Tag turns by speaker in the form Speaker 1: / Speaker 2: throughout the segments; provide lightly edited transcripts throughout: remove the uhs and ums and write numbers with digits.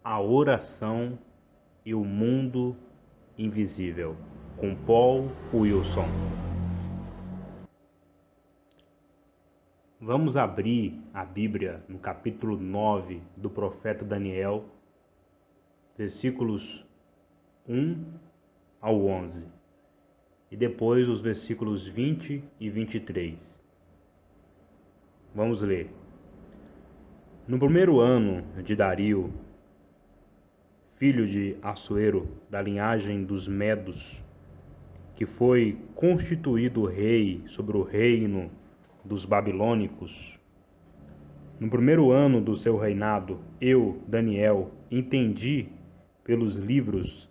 Speaker 1: A oração e o mundo invisível, com Paul Wilson. Vamos abrir a Bíblia no capítulo 9 do profeta Daniel, versículos 1 ao 11, e depois os versículos 20 e 23. Vamos ler. No primeiro ano de Dario, filho de Assuero, da linhagem dos Medos, que foi constituído rei sobre o reino dos babilônicos, no primeiro ano do seu reinado, eu, Daniel, entendi pelos livros,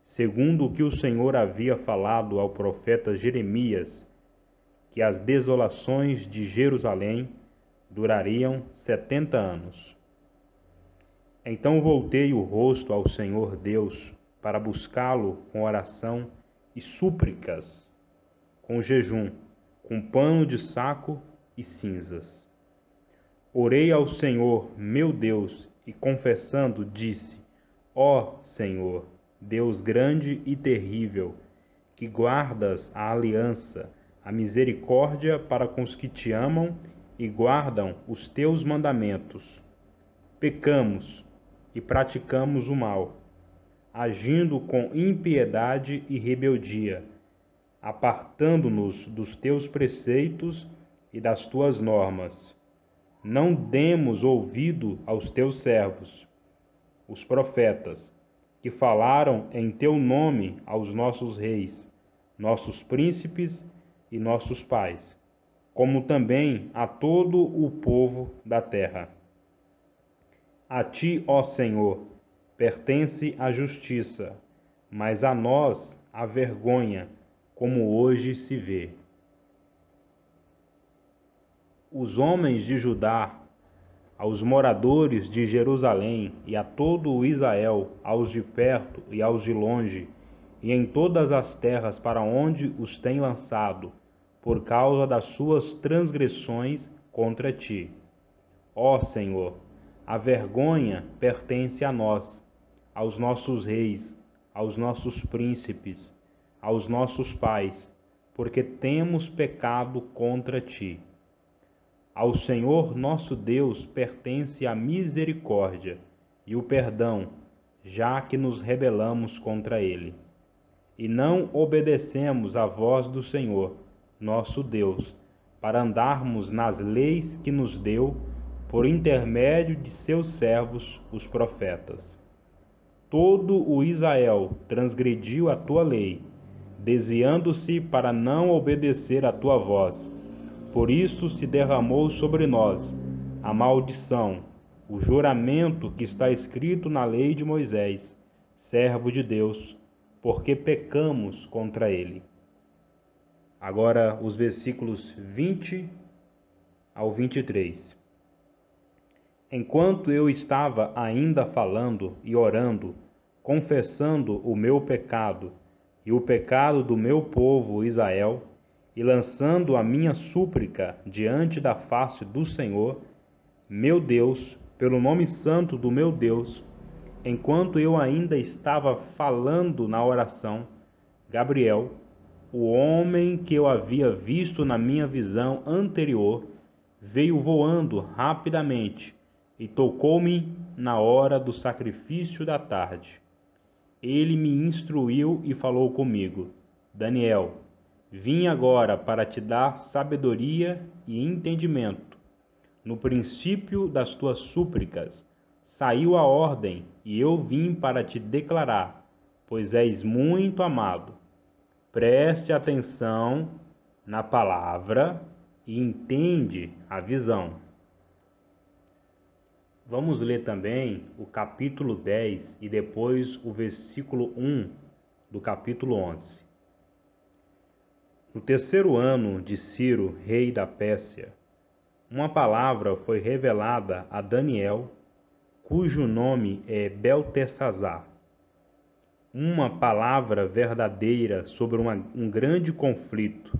Speaker 1: segundo o que o Senhor havia falado ao profeta Jeremias, que as desolações de Jerusalém durariam 70 anos. Então voltei o rosto ao Senhor Deus para buscá-lo com oração e súplicas, com jejum, com pano de saco e cinzas. Orei ao Senhor, meu Deus, e confessando, disse: Ó Senhor, Deus grande e terrível, que guardas a aliança, a misericórdia para com os que te amam e guardam os teus mandamentos. Pecamos e praticamos o mal, agindo com impiedade e rebeldia, apartando-nos dos teus preceitos e das tuas normas. Não demos ouvido aos teus servos, os profetas, que falaram em teu nome aos nossos reis, nossos príncipes e nossos pais, como também a todo o povo da terra. A ti, ó Senhor, pertence a justiça, mas a nós a vergonha, como hoje se vê. Os homens de Judá, aos moradores de Jerusalém e a todo o Israel, aos de perto e aos de longe, e em todas as terras para onde os tem lançado, por causa das suas transgressões contra ti. Ó Senhor, a vergonha pertence a nós, aos nossos reis, aos nossos príncipes, aos nossos pais, porque temos pecado contra ti. Ao Senhor nosso Deus pertence a misericórdia e o perdão, já que nos rebelamos contra ele. E não obedecemos à voz do Senhor, nosso Deus, para andarmos nas leis que nos deu por intermédio de seus servos, os profetas. Todo o Israel transgrediu a tua lei, desviando-se para não obedecer à tua voz. Por isso se derramou sobre nós a maldição, o juramento que está escrito na lei de Moisés, servo de Deus, porque pecamos contra ele. Agora os versículos 20 ao 23. Enquanto eu estava ainda falando e orando, confessando o meu pecado e o pecado do meu povo Israel, e lançando a minha súplica diante da face do Senhor, meu Deus, pelo nome santo do meu Deus, enquanto eu ainda estava falando na oração, Gabriel, o homem que eu havia visto na minha visão anterior, veio voando rapidamente e tocou-me na hora do sacrifício da tarde. Ele me instruiu e falou comigo: Daniel, vim agora para te dar sabedoria e entendimento. No princípio das tuas súplicas saiu a ordem, e eu vim para te declarar, pois és muito amado. Preste atenção na palavra e entende a visão. Vamos ler também o capítulo 10 e depois o versículo 1 do capítulo 11. No terceiro ano de Ciro, rei da Pérsia, uma palavra foi revelada a Daniel, cujo nome é Beltesazar. Uma palavra verdadeira sobre um grande conflito.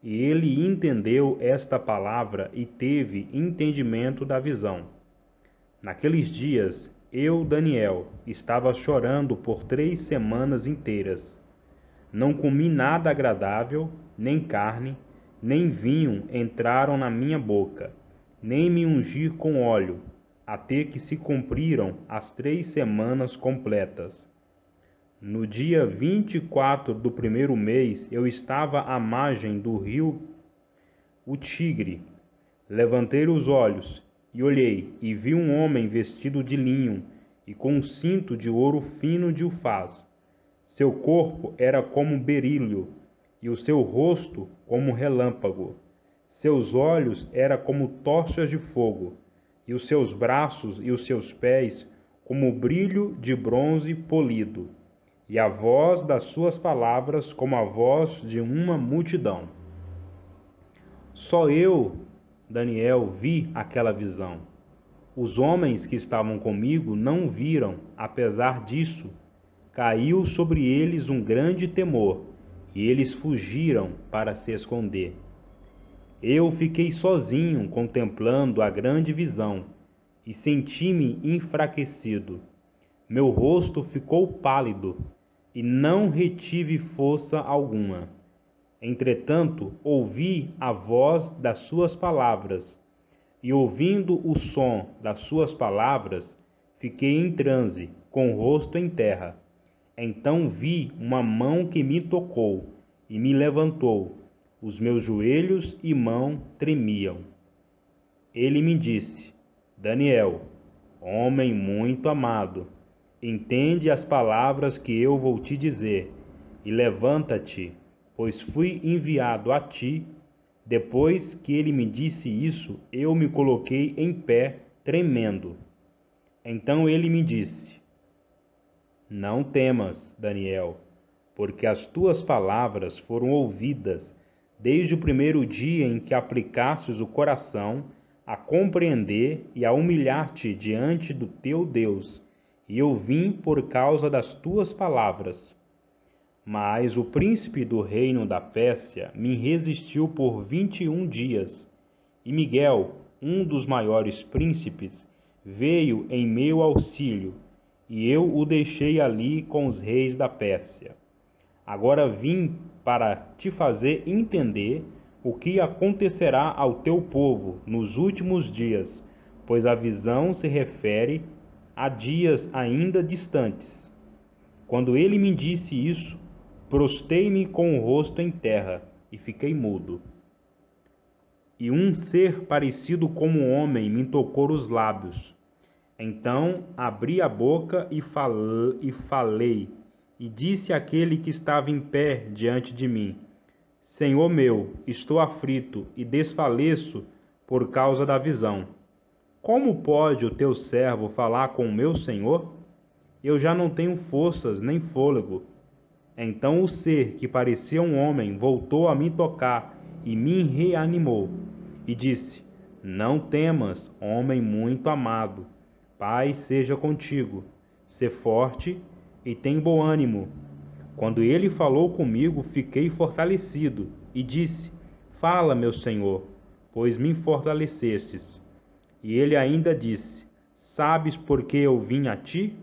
Speaker 1: E ele entendeu esta palavra e teve entendimento da visão. Naqueles dias, Eu, Daniel, estava chorando por 3 semanas inteiras. Não comi nada agradável, nem carne, nem vinho entraram na minha boca, nem me ungi com óleo, até que se cumpriram as 3 semanas completas. No dia 24 do primeiro mês, eu estava à margem do rio, o Tigre. Levantei os olhos e olhei, e vi um homem vestido de linho e com um cinto de ouro fino de Ufaz. Seu corpo era como berílio, e o seu rosto como relâmpago. Seus olhos eram como tochas de fogo, e os seus braços e os seus pés como brilho de bronze polido, e a voz das suas palavras como a voz de uma multidão. Só eu, Daniel, vi aquela visão. Os homens que estavam comigo não viram. Apesar disso, caiu sobre eles um grande temor, e eles fugiram para se esconder. Eu fiquei sozinho contemplando a grande visão, e senti-me enfraquecido. Meu rosto ficou pálido, e não retive força alguma. Entretanto, ouvi a voz das suas palavras, e ouvindo o som das suas palavras, fiquei em transe, com o rosto em terra. Então vi uma mão que me tocou e me levantou. Os meus joelhos e mão tremiam. Ele me disse: Daniel, homem muito amado, entende as palavras que eu vou te dizer, e levanta-te, pois fui enviado a ti. Depois que ele me disse isso, eu me coloquei em pé, tremendo. Então ele me disse: Não temas, Daniel, porque as tuas palavras foram ouvidas desde o primeiro dia em que aplicastes o coração a compreender e a humilhar-te diante do teu Deus, e eu vim por causa das tuas palavras. Mas o príncipe do reino da Pérsia me resistiu por 21 dias, e Miguel, um dos maiores príncipes, veio em meu auxílio, e eu o deixei ali com os reis da Pérsia. Agora vim para te fazer entender o que acontecerá ao teu povo nos últimos dias, pois a visão se refere a dias ainda distantes. Quando ele me disse isso, prostei-me com o rosto em terra e fiquei mudo. E um ser parecido como um homem me tocou os lábios. Então abri a boca e falei, e disse àquele que estava em pé diante de mim: Senhor meu, estou aflito e desfaleço por causa da visão. Como pode o teu servo falar com o meu senhor? Eu já não tenho forças nem fôlego. Então o ser que parecia um homem voltou a me tocar e me reanimou, e disse: Não temas, homem muito amado. Paz seja contigo. Sê forte e tem bom ânimo. Quando ele falou comigo, fiquei fortalecido, e disse: Fala, meu senhor, pois me fortalecestes. E ele ainda disse: Sabes por que eu vim a ti?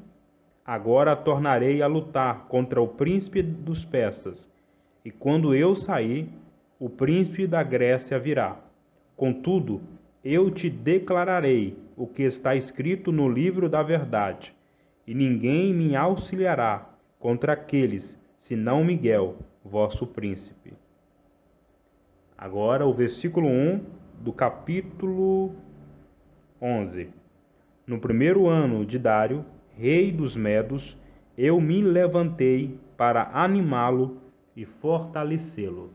Speaker 1: Agora tornarei a lutar contra o príncipe dos persas, e quando eu sair, o príncipe da Grécia virá. Contudo, eu te declararei o que está escrito no livro da verdade, e ninguém me auxiliará contra aqueles, senão Miguel, vosso príncipe. Agora o versículo 1 do capítulo 11. No primeiro ano de Dário, rei dos Medos, eu me levantei para animá-lo e fortalecê-lo.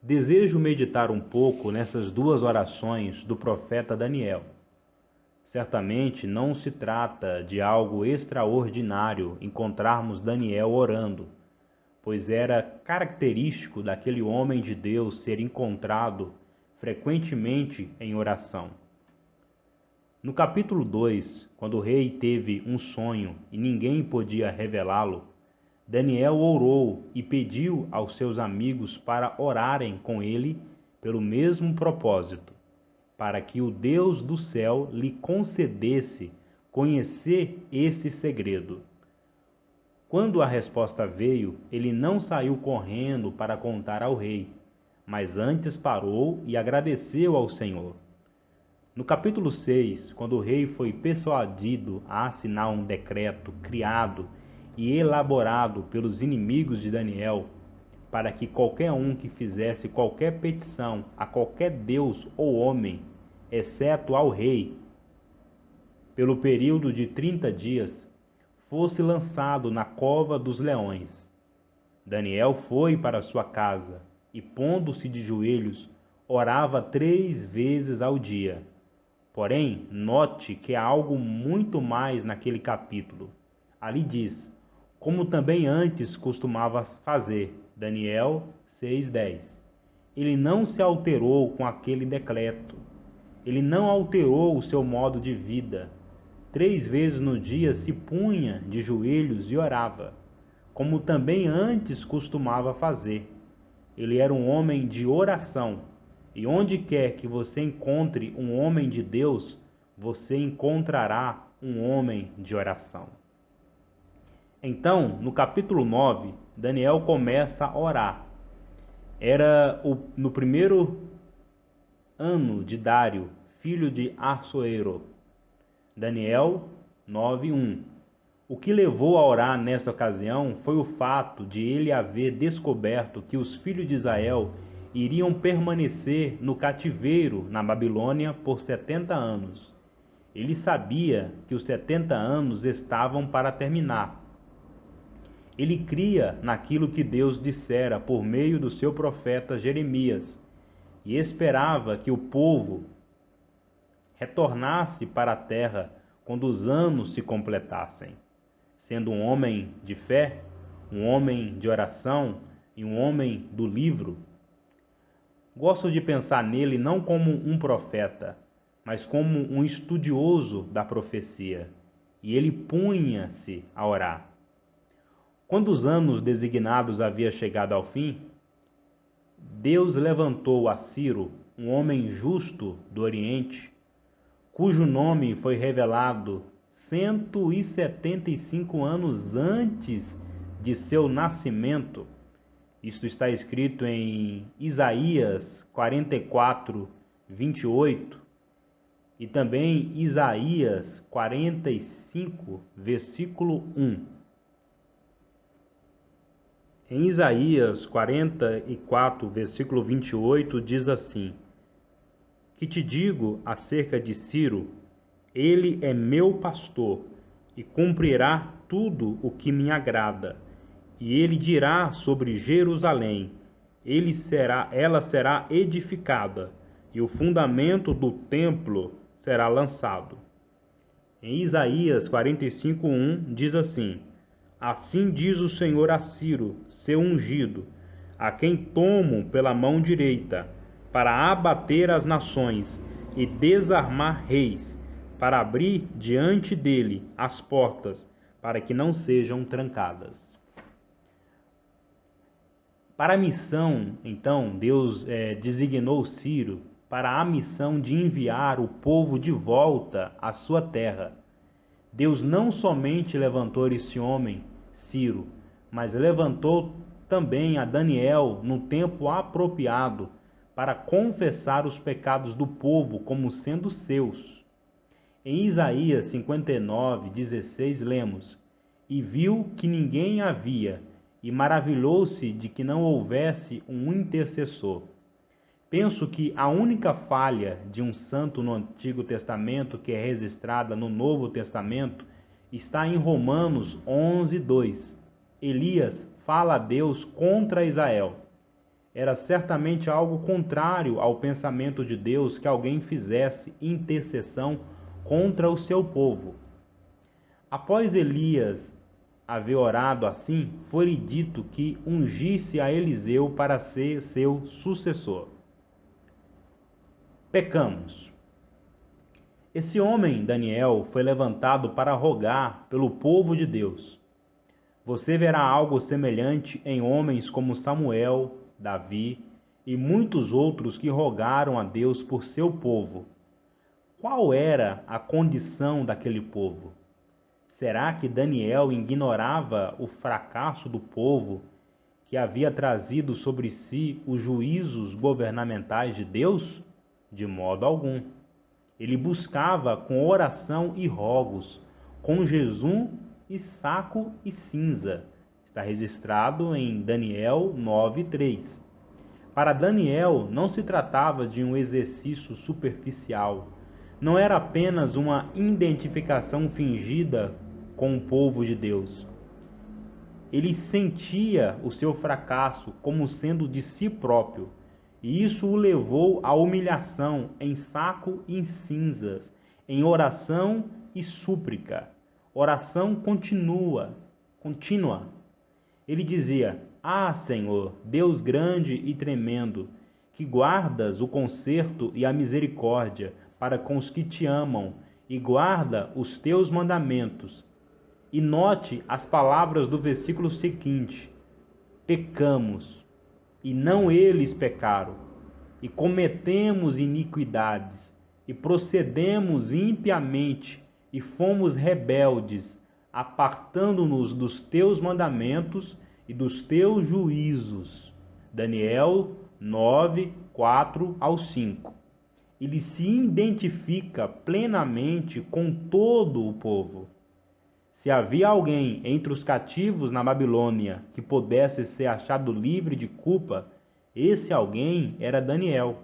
Speaker 1: Desejo meditar um pouco nessas duas orações do profeta Daniel. Certamente não se trata de algo extraordinário encontrarmos Daniel orando, pois era característico daquele homem de Deus ser encontrado frequentemente em oração. No capítulo 2, quando o rei teve um sonho e ninguém podia revelá-lo, Daniel orou e pediu aos seus amigos para orarem com ele pelo mesmo propósito, para que o Deus do céu lhe concedesse conhecer esse segredo? Quando a resposta veio, ele não saiu correndo para contar ao rei, mas antes parou e agradeceu ao Senhor. No capítulo 6, quando o rei foi persuadido a assinar um decreto criado e elaborado pelos inimigos de Daniel, para que qualquer um que fizesse qualquer petição a qualquer deus ou homem, exceto ao rei, pelo período de 30 dias, fosse lançado na cova dos leões. Daniel foi para sua casa e, pondo-se de joelhos, orava 3 vezes ao dia. Porém, note que há algo muito mais naquele capítulo. Ali diz, como também antes costumava fazer, Daniel 6:10. Ele não se alterou com aquele decreto. Ele não alterou o seu modo de vida. 3 vezes no dia se punha de joelhos e orava, como também antes costumava fazer. Ele era um homem de oração, e onde quer que você encontre um homem de Deus, você encontrará um homem de oração. Então, no capítulo 9, Daniel começa a orar. Era no primeiro ano de Dário, filho de Assuero. Daniel 9:1. O que levou a orar nesta ocasião foi o fato de ele haver descoberto que os filhos de Israel iriam permanecer no cativeiro na Babilônia por 70 anos. Ele sabia que os 70 anos estavam para terminar. Ele cria naquilo que Deus dissera por meio do seu profeta Jeremias e esperava que o povo retornasse para a terra quando os anos se completassem. Sendo um homem de fé, um homem de oração e um homem do livro, gosto de pensar nele não como um profeta, mas como um estudioso da profecia, e ele punha-se a orar. Quando os anos designados haviam chegado ao fim, Deus levantou a Ciro, um homem justo do Oriente, cujo nome foi revelado 175 anos antes de seu nascimento. Isto está escrito em Isaías 44:28 e também Isaías 45, versículo 1. Em Isaías 44, versículo 28, diz assim: Que te digo acerca de Ciro, ele é meu pastor e cumprirá tudo o que me agrada. E ele dirá sobre Jerusalém, ela será edificada, e o fundamento do templo será lançado. Em Isaías 45:1 diz assim: Assim diz o Senhor a Ciro, seu ungido, a quem tomo pela mão direita, para abater as nações e desarmar reis, para abrir diante dele as portas, para que não sejam trancadas. Para a missão, então, Deus designou Ciro para a missão de enviar o povo de volta à sua terra. Deus não somente levantou esse homem, Ciro, mas levantou também a Daniel no tempo apropriado para confessar os pecados do povo como sendo seus. Em Isaías 59:16 lemos: E viu que ninguém havia, e maravilhou-se de que não houvesse um intercessor. Penso que a única falha de um santo no Antigo Testamento que é registrada no Novo Testamento está em Romanos 11:2. Elias fala a Deus contra Israel. Era certamente algo contrário ao pensamento de Deus que alguém fizesse intercessão contra o seu povo. Após Elias haver orado assim, foi-lhe dito que ungisse a Eliseu para ser seu sucessor. Pecamos. Esse homem, Daniel, foi levantado para rogar pelo povo de Deus. Você verá algo semelhante em homens como Samuel, Davi e muitos outros que rogaram a Deus por seu povo. Qual era a condição daquele povo? Será que Daniel ignorava o fracasso do povo que havia trazido sobre si os juízos governamentais de Deus? De modo algum. Ele buscava com oração e rogos, com jejum e saco e cinza. Está registrado em Daniel 9:3. Para Daniel, não se tratava de um exercício superficial. Não era apenas uma identificação fingida com o povo de Deus. Ele sentia o seu fracasso como sendo de si próprio, e isso o levou à humilhação em saco e em cinzas, em oração e súplica. Oração contínua. Ele dizia: Ah, Senhor, Deus grande e tremendo, que guardas o conserto e a misericórdia para com os que te amam, e guarda os teus mandamentos. E note as palavras do versículo seguinte: pecamos, e não eles pecaram, e cometemos iniquidades, e procedemos impiamente, e fomos rebeldes, apartando-nos dos teus mandamentos e dos teus juízos. Daniel 9, 4 ao 5. Ele se identifica plenamente com todo o povo. Se havia alguém entre os cativos na Babilônia que pudesse ser achado livre de culpa, esse alguém era Daniel,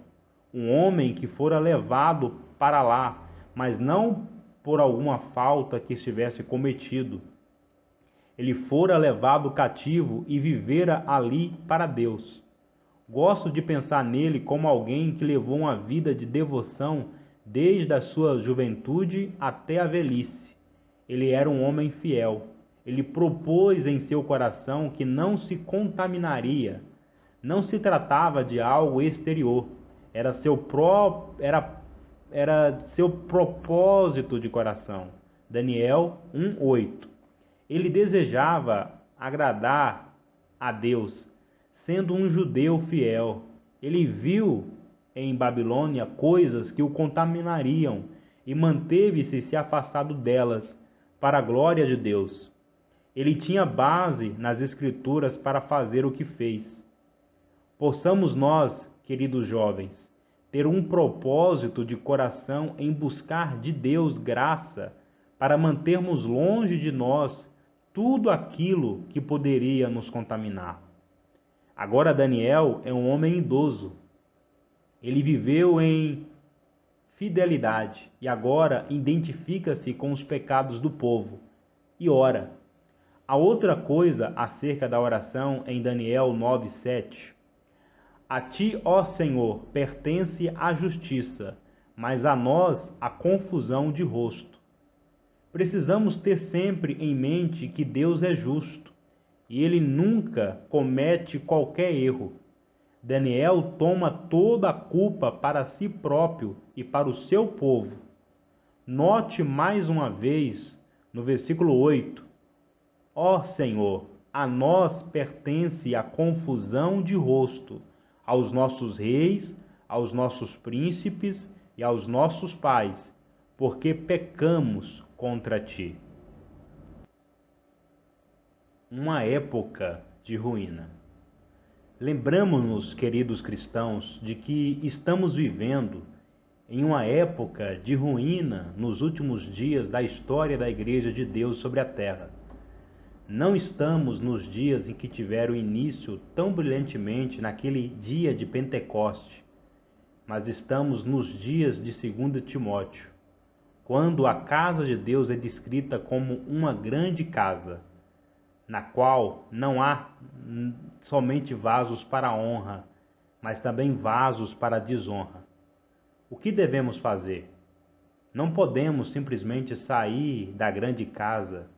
Speaker 1: um homem que fora levado para lá, mas não por alguma falta que estivesse cometido. Ele fora levado cativo e vivera ali para Deus. Gosto de pensar nele como alguém que levou uma vida de devoção desde a sua juventude até a velhice. Ele era um homem fiel. Ele propôs em seu coração que não se contaminaria. Não se tratava de algo exterior. Era seu propósito de coração. Daniel 1:8. Ele desejava agradar a Deus, sendo um judeu fiel. Ele viu em Babilônia coisas que o contaminariam e manteve-se afastado delas, para a glória de Deus. Ele tinha base nas Escrituras para fazer o que fez. Possamos nós, queridos jovens, ter um propósito de coração em buscar de Deus graça para mantermos longe de nós tudo aquilo que poderia nos contaminar. Agora Daniel é um homem idoso. Ele viveu em fidelidade e agora identifica-se com os pecados do povo e ora. A outra coisa acerca da oração em Daniel 9:7. A ti, ó Senhor, pertence a justiça, mas a nós a confusão de rosto. Precisamos ter sempre em mente que Deus é justo e ele nunca comete qualquer erro. Daniel toma toda a culpa para si próprio e para o seu povo. Note mais uma vez no versículo 8: Ó Senhor, a nós pertence a confusão de rosto, aos nossos reis, aos nossos príncipes e aos nossos pais, porque pecamos contra ti. Uma época de ruína. Lembramos-nos, queridos cristãos, de que estamos vivendo em uma época de ruína nos últimos dias da história da Igreja de Deus sobre a terra. Não estamos nos dias em que tiveram início tão brilhantemente naquele dia de Pentecoste, mas estamos nos dias de 2 Timóteo, quando a casa de Deus é descrita como uma grande casa, na qual não há somente vasos para a honra, mas também vasos para a desonra. O que devemos fazer? Não podemos simplesmente sair da grande casa.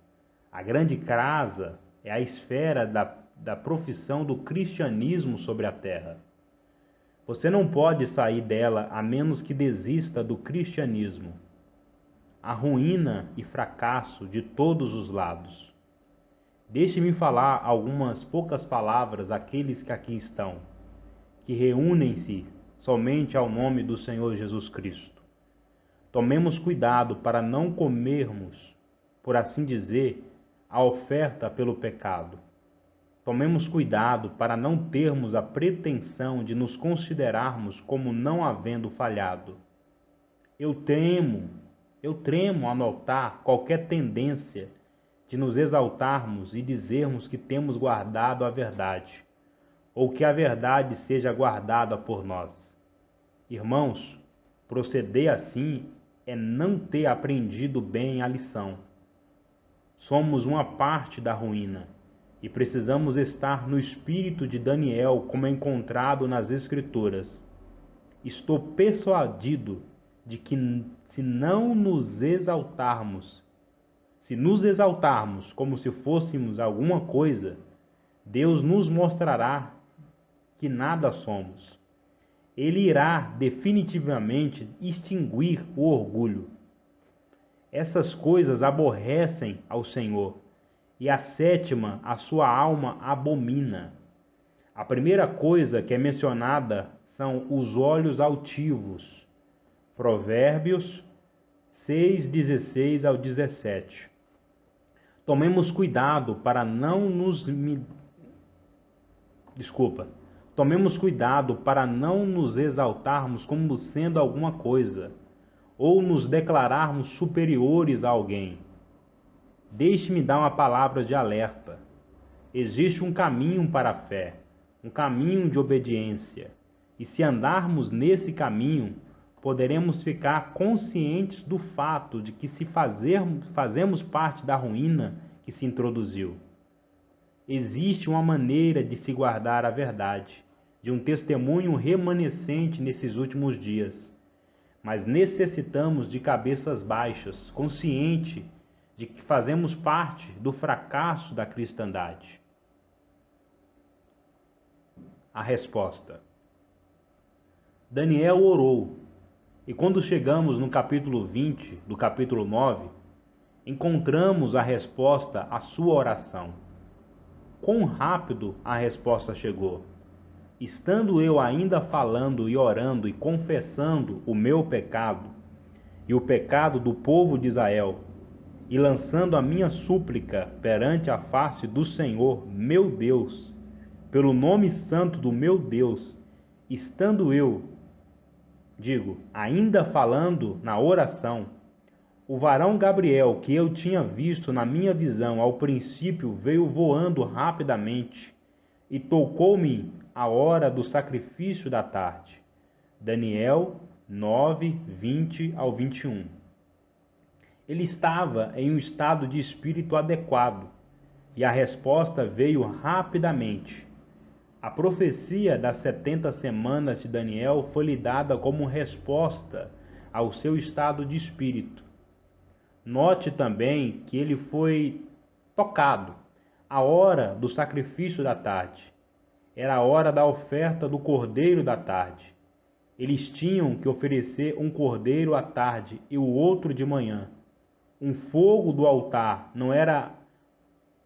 Speaker 1: A grande casa é a esfera da profissão do cristianismo sobre a terra. Você não pode sair dela a menos que desista do cristianismo. A ruína e fracasso de todos os lados. Deixe-me falar algumas poucas palavras àqueles que aqui estão, que reúnem-se somente ao nome do Senhor Jesus Cristo. Tomemos cuidado para não comermos, por assim dizer, a oferta pelo pecado. Tomemos cuidado para não termos a pretensão de nos considerarmos como não havendo falhado. Eu tremo ao notar qualquer tendência de nos exaltarmos e dizermos que temos guardado a verdade, ou que a verdade seja guardada por nós. Irmãos, proceder assim é não ter aprendido bem a lição. Somos uma parte da ruína e precisamos estar no espírito de Daniel, como é encontrado nas Escrituras. Estou persuadido de que se nos exaltarmos como se fôssemos alguma coisa, Deus nos mostrará que nada somos. Ele irá definitivamente extinguir o orgulho. Essas coisas aborrecem ao Senhor, e a sétima a sua alma abomina. A primeira coisa que é mencionada são os olhos altivos. Provérbios 6:16 ao 17. Tomemos cuidado para não nos exaltarmos como sendo alguma coisa, ou nos declararmos superiores a alguém. Deixe-me dar uma palavra de alerta. Existe um caminho para a fé, um caminho de obediência, e se andarmos nesse caminho, poderemos ficar conscientes do fato de que fazemos parte da ruína que se introduziu. Existe uma maneira de se guardar a verdade, de um testemunho remanescente nesses últimos dias, mas necessitamos de cabeças baixas, consciente de que fazemos parte do fracasso da cristandade. A resposta. Daniel orou, e quando chegamos no capítulo 20 do capítulo 9, encontramos a resposta à sua oração. Quão rápido a resposta chegou! Estando eu ainda falando e orando e confessando o meu pecado e o pecado do povo de Israel, e lançando a minha súplica perante a face do Senhor, meu Deus, pelo nome santo do meu Deus, estando eu, ainda falando na oração, o varão Gabriel, que eu tinha visto na minha visão ao princípio, veio voando rapidamente e tocou-me a hora do sacrifício da tarde. Daniel 9:20 ao 21. Ele estava em um estado de espírito adequado, e a resposta veio rapidamente. A profecia das 70 semanas de Daniel foi lhe dada como resposta ao seu estado de espírito. Note também que ele foi tocado. A hora do sacrifício da tarde era a hora da oferta do cordeiro da tarde. Eles tinham que oferecer um cordeiro à tarde e o outro de manhã. Um fogo do altar não era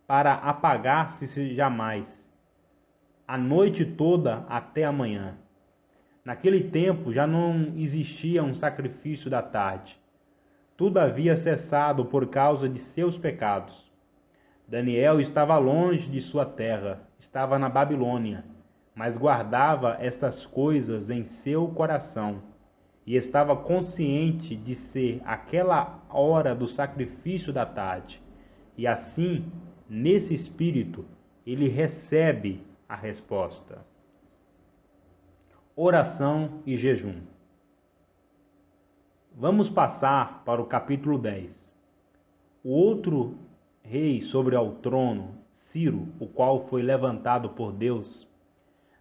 Speaker 1: para apagar-se jamais, a noite toda até amanhã. Naquele tempo já não existia um sacrifício da tarde. Tudo havia cessado por causa de seus pecados. Daniel estava longe de sua terra, estava na Babilônia, mas guardava estas coisas em seu coração e estava consciente de ser aquela hora do sacrifício da tarde. E assim, nesse espírito, ele recebe a resposta. Oração e jejum. Vamos passar para o capítulo 10. O outro rei sobre ao trono, Ciro, o qual foi levantado por Deus,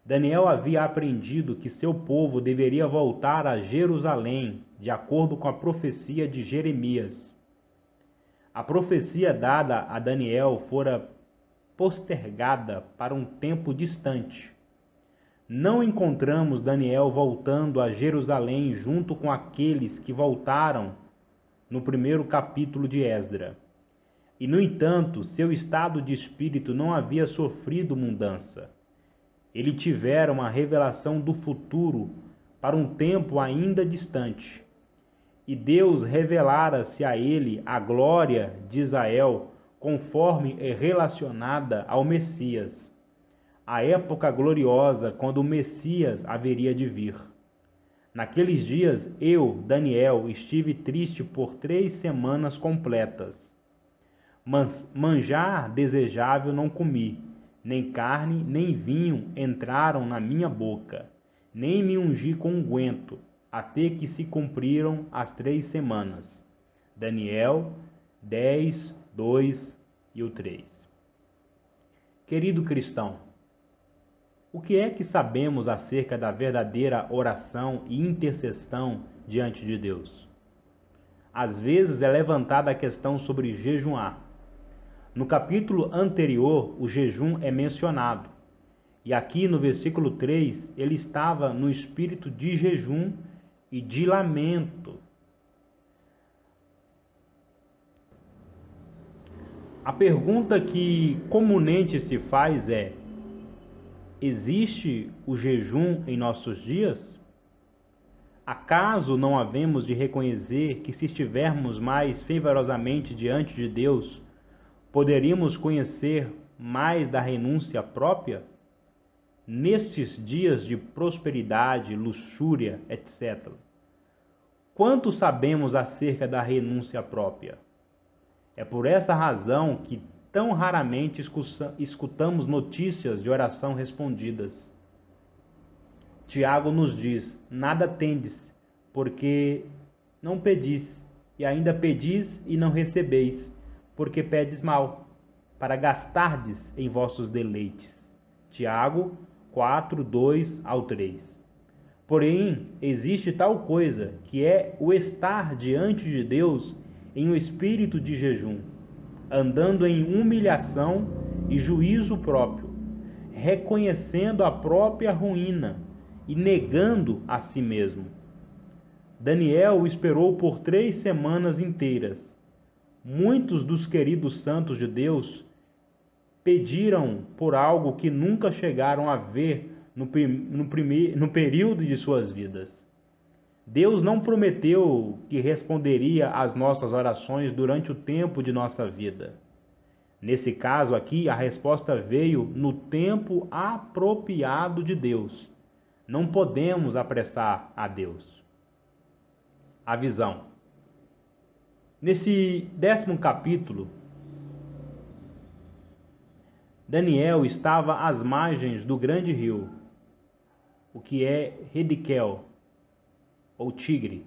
Speaker 1: Daniel havia aprendido que seu povo deveria voltar a Jerusalém, de acordo com a profecia de Jeremias. A profecia dada a Daniel fora postergada para um tempo distante. Não encontramos Daniel voltando a Jerusalém junto com aqueles que voltaram no primeiro capítulo de Esdras. E, no entanto, seu estado de espírito não havia sofrido mudança. Ele tivera uma revelação do futuro para um tempo ainda distante. e Deus revelara-se a ele a glória de Israel, conforme é relacionada ao Messias, a época gloriosa quando o Messias haveria de vir. Naqueles dias eu, Daniel, estive triste por 3 semanas completas. Manjar desejável não comi, nem carne, nem vinho entraram na minha boca, nem me ungi com unguento, até que se cumpriram as 3 semanas. Daniel 10, 2 e o 3. Querido cristão, o que é que sabemos acerca da verdadeira oração e intercessão diante de Deus? Às vezes é levantada a questão sobre jejuar. No capítulo anterior, o jejum é mencionado. E aqui no versículo 3, ele estava no espírito de jejum e de lamento. A pergunta que comumente se faz é: existe o jejum em nossos dias? Acaso não havemos de reconhecer que, se estivermos mais fervorosamente diante de Deus, poderíamos conhecer mais da renúncia própria? Nestes dias de prosperidade, luxúria, etc. Quanto sabemos acerca da renúncia própria? É por esta razão que tão raramente escutamos notícias de oração respondidas. Tiago nos diz: nada tendes, porque não pedis, e ainda pedis e não recebeis, porque pedes mal, para gastardes em vossos deleites. Tiago 4, 2 ao 3. Porém, existe tal coisa, que é o estar diante de Deus em um espírito de jejum, andando em humilhação e juízo próprio, reconhecendo a própria ruína e negando a si mesmo. Daniel esperou por 3 semanas inteiras. Muitos dos queridos santos de Deus pediram por algo que nunca chegaram a ver no período de suas vidas. Deus não prometeu que responderia às nossas orações durante o tempo de nossa vida. Nesse caso aqui, a resposta veio no tempo apropriado de Deus. Não podemos apressar a Deus. A visão. Nesse 10º capítulo, Daniel estava às margens do grande rio, o que é Hiddekel, ou Tigre.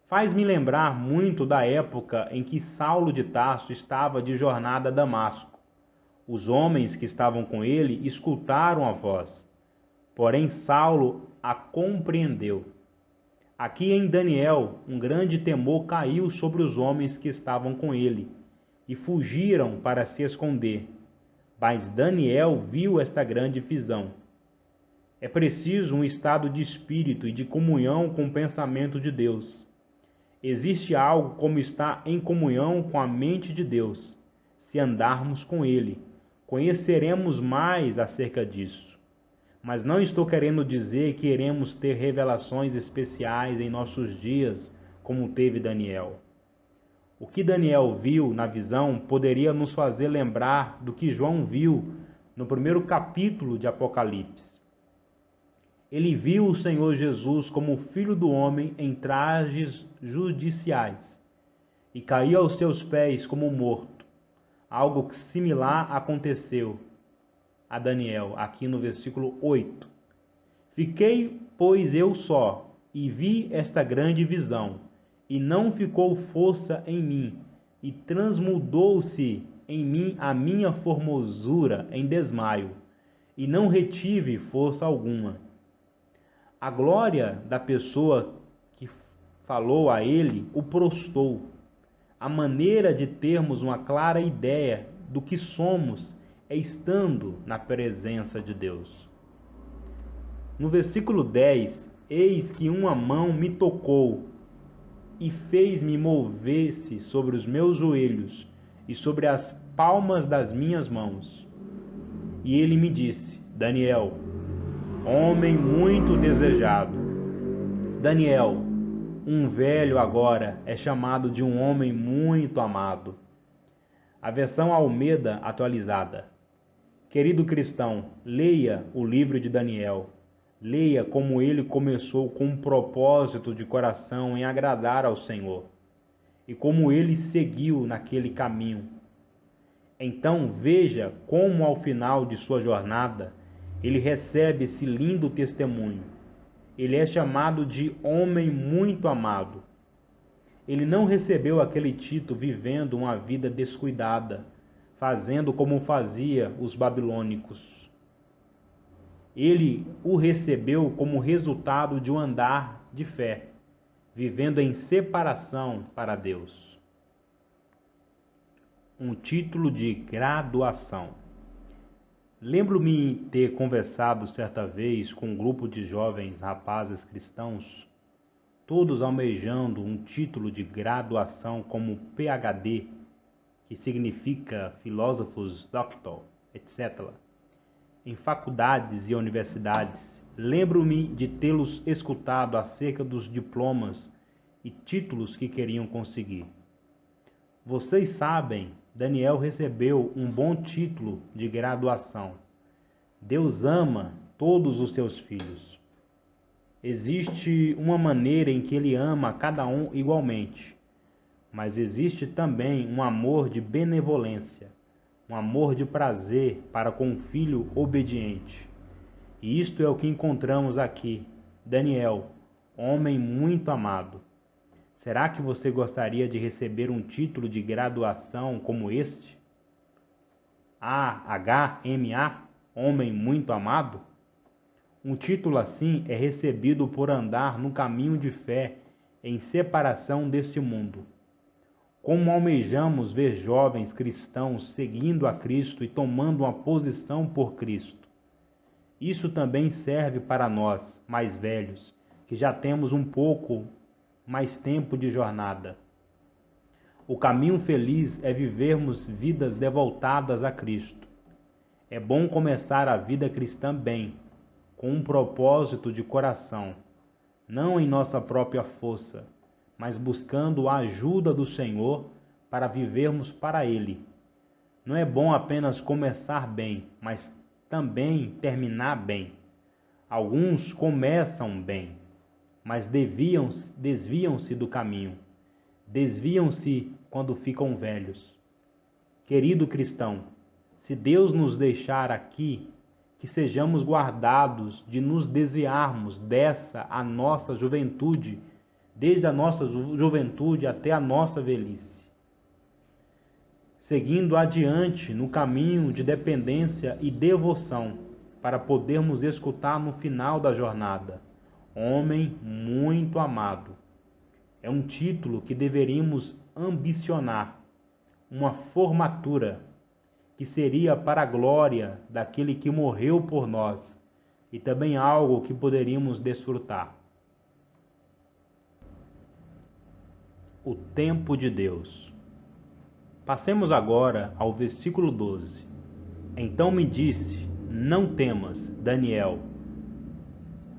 Speaker 1: Faz-me lembrar muito da época em que Saulo de Tarso estava de jornada a Damasco. Os homens que estavam com ele escutaram a voz, porém Saulo a compreendeu. Aqui em Daniel, um grande temor caiu sobre os homens que estavam com ele, e fugiram para se esconder. Mas Daniel viu esta grande visão. É preciso um estado de espírito e de comunhão com o pensamento de Deus. Existe algo como estar em comunhão com a mente de Deus. Se andarmos com Ele, conheceremos mais acerca disso. Mas não estou querendo dizer que iremos ter revelações especiais em nossos dias, como teve Daniel. O que Daniel viu na visão poderia nos fazer lembrar do que João viu no 1º capítulo de Apocalipse. Ele viu o Senhor Jesus como Filho do Homem em trajes judiciais e caiu aos seus pés como morto. Algo similar aconteceu a Daniel, aqui no versículo 8. Fiquei, pois, eu só, e vi esta grande visão, e não ficou força em mim, e transmudou-se em mim a minha formosura em desmaio, e não retive força alguma. A glória da pessoa que falou a ele o prostrou. A maneira de termos uma clara ideia do que somos é estando na presença de Deus. No versículo 10, eis que uma mão me tocou e fez-me mover-se sobre os meus joelhos e sobre as palmas das minhas mãos. E ele me disse: Daniel, homem muito desejado, Daniel, um velho agora é chamado de um homem muito amado. A versão Almeida atualizada. Querido cristão, leia o livro de Daniel. Leia como ele começou com um propósito de coração em agradar ao Senhor e como ele seguiu naquele caminho. Então veja como ao final de sua jornada ele recebe esse lindo testemunho. Ele é chamado de homem muito amado. Ele não recebeu aquele título vivendo uma vida descuidada, fazendo como fazia os babilônicos. Ele o recebeu como resultado de um andar de fé, vivendo em separação para Deus. Um título de graduação. Lembro-me ter conversado certa vez com um grupo de jovens rapazes cristãos, todos almejando um título de graduação como PhD, que significa Philosopher's Doctor, etc., em faculdades e universidades. Lembro-me de tê-los escutado acerca dos diplomas e títulos que queriam conseguir. Vocês sabem, Daniel recebeu um bom título de graduação. Deus ama todos os seus filhos. Existe uma maneira em que ele ama cada um igualmente, mas existe também um amor de benevolência, um amor de prazer para com o filho obediente. E isto é o que encontramos aqui. Daniel, homem muito amado. Será que você gostaria de receber um título de graduação como este? AHMA, homem muito amado? Um título assim é recebido por andar no caminho de fé em separação deste mundo. Como almejamos ver jovens cristãos seguindo a Cristo e tomando uma posição por Cristo. Isso também serve para nós, mais velhos, que já temos um pouco mais tempo de jornada. O caminho feliz é vivermos vidas devotadas a Cristo. É bom começar a vida cristã bem, com um propósito de coração, não em nossa própria força, mas buscando a ajuda do Senhor para vivermos para Ele. Não é bom apenas começar bem, mas também terminar bem. Alguns começam bem, mas desviam-se do caminho. Desviam-se quando ficam velhos. Querido cristão, se Deus nos deixar aqui, que sejamos guardados de nos desviarmos dessa a nossa juventude, desde a nossa juventude até a nossa velhice. Seguindo adiante no caminho de dependência e devoção, para podermos escutar no final da jornada, homem muito amado. É um título que deveríamos ambicionar, uma formatura que seria para a glória daquele que morreu por nós e também algo que poderíamos desfrutar. O tempo de Deus. Passemos agora ao versículo 12. Então me disse: não temas, Daniel.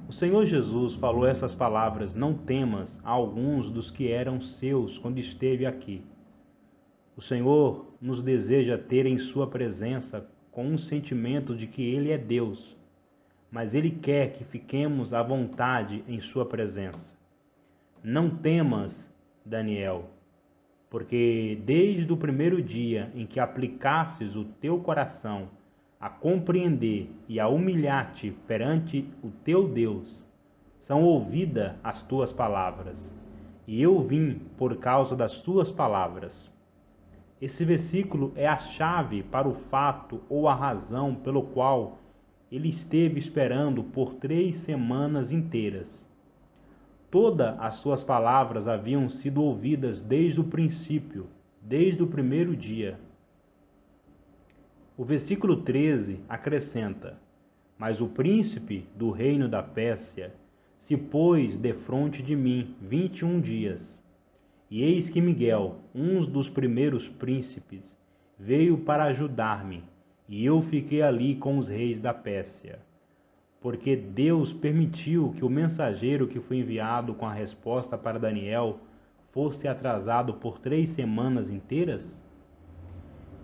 Speaker 1: O Senhor Jesus falou essas palavras, não temas, a alguns dos que eram seus quando esteve aqui. O Senhor nos deseja ter em sua presença com um sentimento de que Ele é Deus, mas Ele quer que fiquemos à vontade em sua presença. Não temas, Daniel, porque desde o primeiro dia em que aplicasses o teu coração a compreender e a humilhar-te perante o teu Deus, são ouvidas as tuas palavras, e eu vim por causa das tuas palavras. Esse versículo é a chave para o fato ou a razão pelo qual ele esteve esperando por 3 semanas inteiras. Todas as suas palavras haviam sido ouvidas desde o princípio, desde o primeiro dia. O versículo 13 acrescenta: mas o príncipe do reino da Pérsia se pôs defronte de mim 21 dias. E eis que Miguel, um dos primeiros príncipes, veio para ajudar-me, e eu fiquei ali com os reis da Pérsia. porque Deus permitiu que o mensageiro que foi enviado com a resposta para Daniel fosse atrasado por 3 semanas inteiras?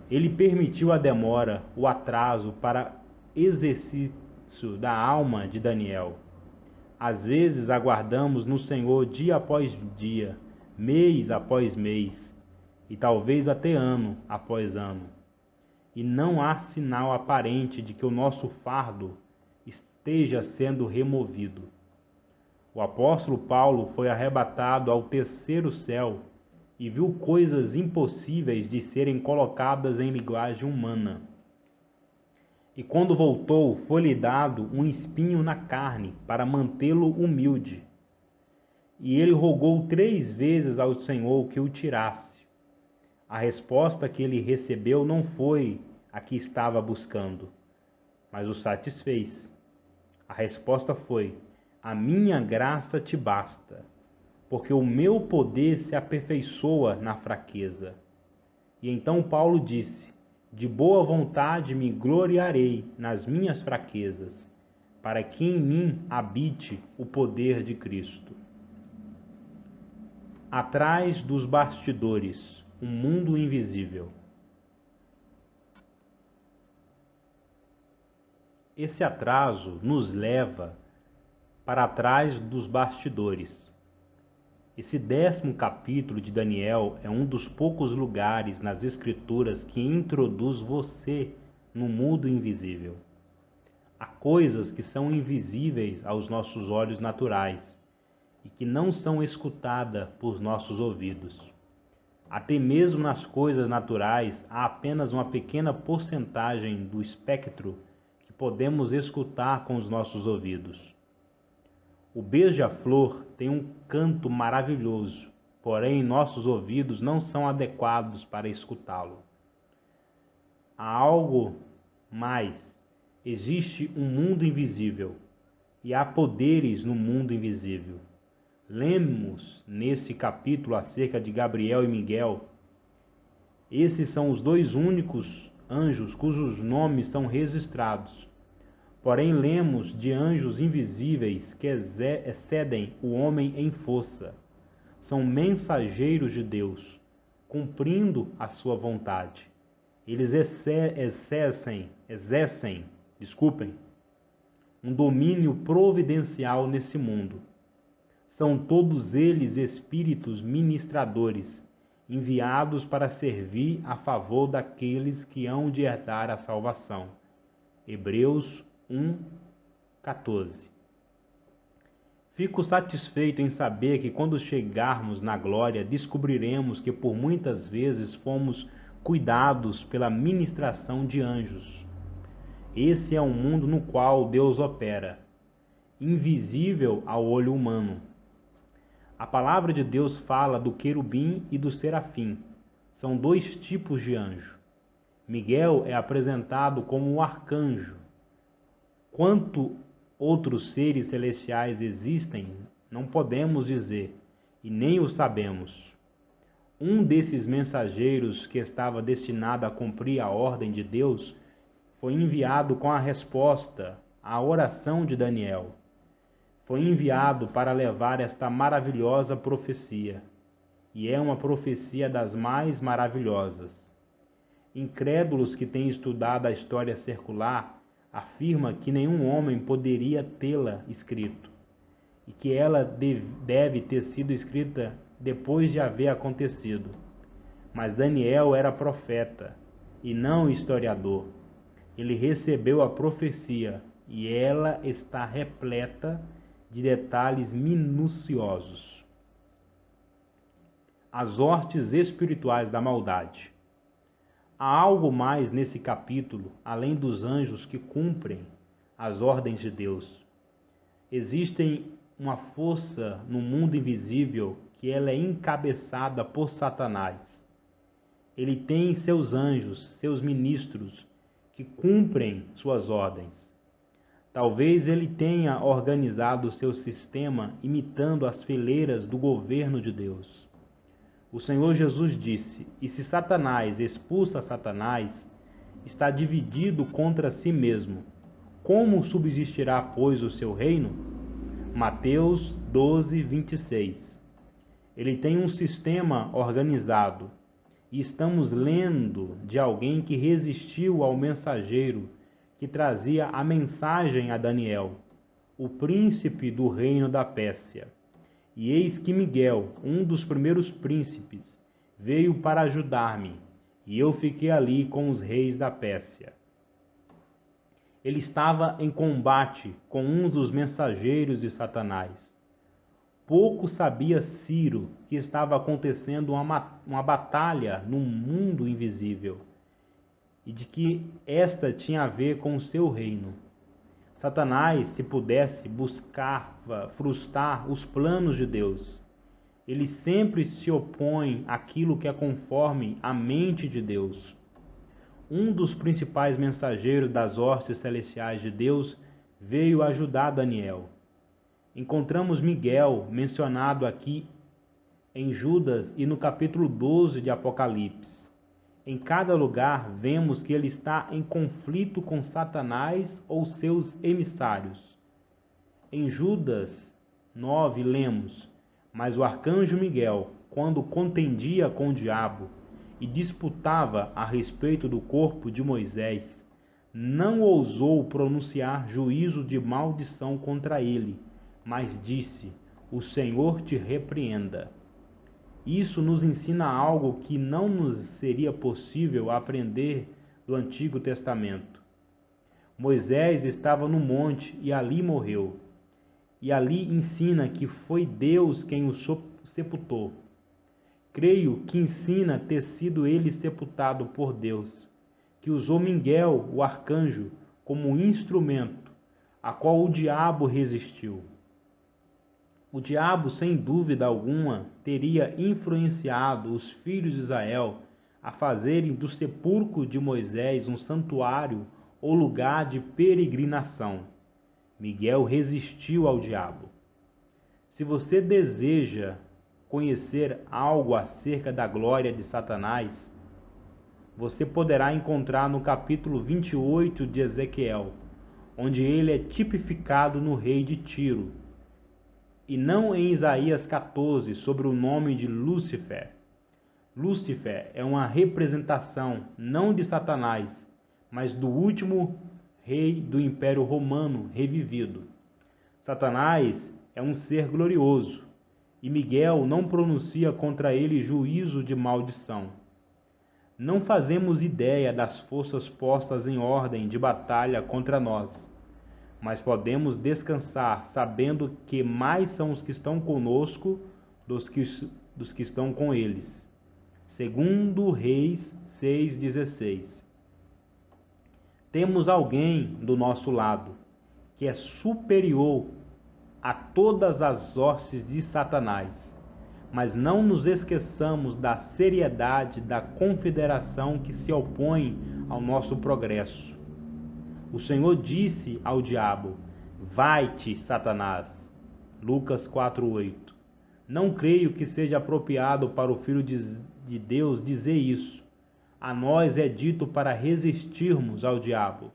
Speaker 1: Ele permitiu a demora, o atraso para exercício da alma de Daniel. Às vezes aguardamos no Senhor dia após dia, mês após mês, e talvez até ano após ano. E não há sinal aparente de que o nosso fardo esteja sendo removido. O apóstolo Paulo foi arrebatado ao terceiro céu e viu coisas impossíveis de serem colocadas em linguagem humana. E quando voltou, foi-lhe dado um espinho na carne para mantê-lo humilde. E ele rogou 3 vezes ao Senhor que o tirasse. A resposta que ele recebeu não foi a que estava buscando, mas o satisfez. A resposta foi: a minha graça te basta, porque o meu poder se aperfeiçoa na fraqueza. E então Paulo disse: de boa vontade me gloriarei nas minhas fraquezas, para que em mim habite o poder de Cristo. Atrás dos bastidores, um mundo invisível. Esse atraso nos leva para trás dos bastidores. Esse 10º capítulo de Daniel é um dos poucos lugares nas Escrituras que introduz você no mundo invisível. Há coisas que são invisíveis aos nossos olhos naturais e que não são escutadas por nossos ouvidos. Até mesmo nas coisas naturais há apenas uma pequena porcentagem do espectro que podemos escutar com os nossos ouvidos. O beija-flor tem um canto maravilhoso, porém nossos ouvidos não são adequados para escutá-lo. Há algo mais. Existe um mundo invisível e há poderes no mundo invisível. Lemos nesse capítulo acerca de Gabriel e Miguel. Esses são os 2 únicos anjos cujos nomes são registrados. Porém, lemos de anjos invisíveis que excedem o homem em força. São mensageiros de Deus, cumprindo a sua vontade. Eles exercem um domínio providencial nesse mundo. São todos eles espíritos ministradores, enviados para servir a favor daqueles que hão de herdar a salvação. Hebreus 1:14. Fico satisfeito em saber que quando chegarmos na glória, descobriremos que por muitas vezes fomos cuidados pela ministração de anjos. Esse é um mundo no qual Deus opera, invisível ao olho humano. A palavra de Deus fala do querubim e do serafim. São 2 tipos de anjo. Miguel é apresentado como um arcanjo. Quanto outros seres celestiais existem, não podemos dizer, e nem o sabemos. Um desses mensageiros que estava destinado a cumprir a ordem de Deus foi enviado com a resposta à oração de Daniel. Foi enviado para levar esta maravilhosa profecia, e é uma profecia das mais maravilhosas. Incrédulos que têm estudado a história secular afirma que nenhum homem poderia tê-la escrito, e que ela deve ter sido escrita depois de haver acontecido. Mas Daniel era profeta, e não historiador. Ele recebeu a profecia, e ela está repleta de detalhes minuciosos. As hortes espirituais da maldade. Há algo mais nesse capítulo, além dos anjos que cumprem as ordens de Deus. Existe uma força no mundo invisível que ela é encabeçada por Satanás. Ele tem seus anjos, seus ministros, que cumprem suas ordens. Talvez ele tenha organizado seu sistema imitando as fileiras do governo de Deus. O Senhor Jesus disse: e se Satanás expulsa Satanás, está dividido contra si mesmo. Como subsistirá, pois, o seu reino? Mateus 12, 26. Ele tem um sistema organizado. E estamos lendo de alguém que resistiu ao mensageiro que trazia a mensagem a Daniel, o príncipe do reino da Pérsia. E eis que Miguel, um dos primeiros príncipes, veio para ajudar-me, e eu fiquei ali com os reis da Pérsia. Ele estava em combate com um dos mensageiros de Satanás. Pouco sabia Ciro que estava acontecendo uma batalha no mundo invisível e de que esta tinha a ver com o seu reino. Satanás, se pudesse, buscava frustrar os planos de Deus. Ele sempre se opõe àquilo que é conforme a mente de Deus. Um dos principais mensageiros das hostes celestiais de Deus veio ajudar Daniel. Encontramos Miguel mencionado aqui em Judas e no capítulo 12 de Apocalipse. Em cada lugar vemos que ele está em conflito com Satanás ou seus emissários. Em Judas 9 lemos: mas o arcanjo Miguel, quando contendia com o diabo e disputava a respeito do corpo de Moisés, não ousou pronunciar juízo de maldição contra ele, mas disse: o Senhor te repreenda. Isso nos ensina algo que não nos seria possível aprender do Antigo Testamento. Moisés estava no monte e ali morreu. E ali ensina que foi Deus quem o sepultou. Creio que ensina ter sido ele sepultado por Deus, que usou Miguel, o arcanjo, como instrumento, a qual o diabo resistiu. O diabo, sem dúvida alguma, teria influenciado os filhos de Israel a fazerem do sepulcro de Moisés um santuário ou lugar de peregrinação. Miguel resistiu ao diabo. Se você deseja conhecer algo acerca da glória de Satanás, você poderá encontrar no capítulo 28 de Ezequiel, onde ele é tipificado no rei de Tiro, e não em Isaías 14, sobre o nome de Lúcifer. Lúcifer é uma representação não de Satanás, mas do último rei do Império Romano revivido. Satanás é um ser glorioso, e Miguel não pronuncia contra ele juízo de maldição. Não fazemos ideia das forças postas em ordem de batalha contra nós, mas podemos descansar sabendo que mais são os que estão conosco dos que estão com eles. Segundo Reis 6,16. Temos alguém do nosso lado que é superior a todas as hostes de Satanás, mas não nos esqueçamos da seriedade da confederação que se opõe ao nosso progresso. O Senhor disse ao diabo: vai-te, Satanás. Lucas 4:8. Não creio que seja apropriado para o Filho de Deus dizer isso. A nós é dito para resistirmos ao diabo.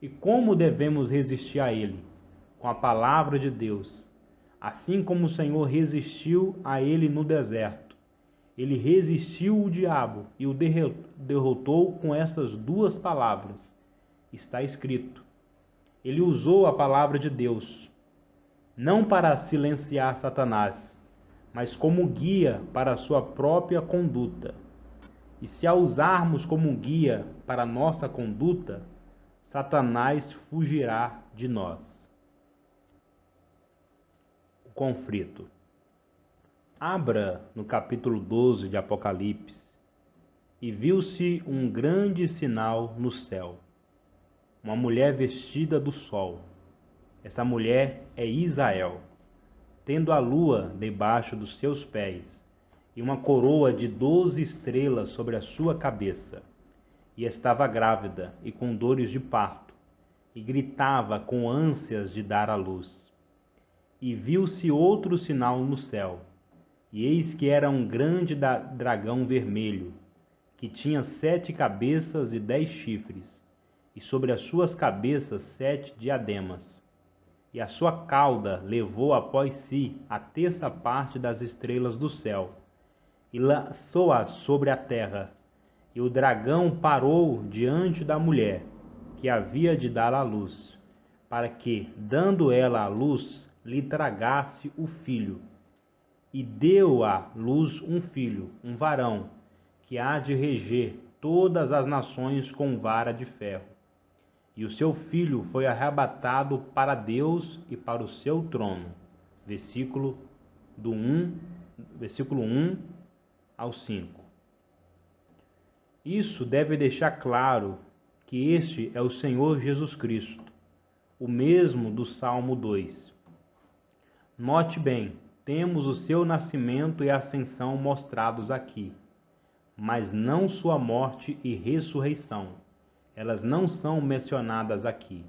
Speaker 1: E como devemos resistir a ele? Com a palavra de Deus. Assim como o Senhor resistiu a ele no deserto. Ele resistiu o diabo e o derrotou com essas duas palavras. Está escrito. Ele usou a palavra de Deus, não para silenciar Satanás, mas como guia para a sua própria conduta. E se a usarmos como guia para a nossa conduta, Satanás fugirá de nós. O conflito. Abra no capítulo 12 de Apocalipse, e viu-se um grande sinal no céu. Uma mulher vestida do sol. Essa mulher é Israel, tendo a lua debaixo dos seus pés, e uma coroa de 12 estrelas sobre a sua cabeça. E estava grávida e com dores de parto, e gritava com ânsias de dar à luz. E viu-se outro sinal no céu, e eis que era um grande dragão vermelho, que tinha 7 cabeças e 10 chifres, e sobre as suas cabeças 7 diademas. E a sua cauda levou após si a terça parte das estrelas do céu, e lançou-as sobre a terra. E o dragão parou diante da mulher, que havia de dar à luz, para que, dando ela à luz, lhe tragasse o filho. E deu à luz um filho, um varão, que há de reger todas as nações com vara de ferro. E o seu filho foi arrebatado para Deus e para o seu trono. Versículo 1 ao 5. Isso deve deixar claro que este é o Senhor Jesus Cristo, o mesmo do Salmo 2. Note bem, temos o seu nascimento e ascensão mostrados aqui, mas não sua morte e ressurreição. Elas não são mencionadas aqui.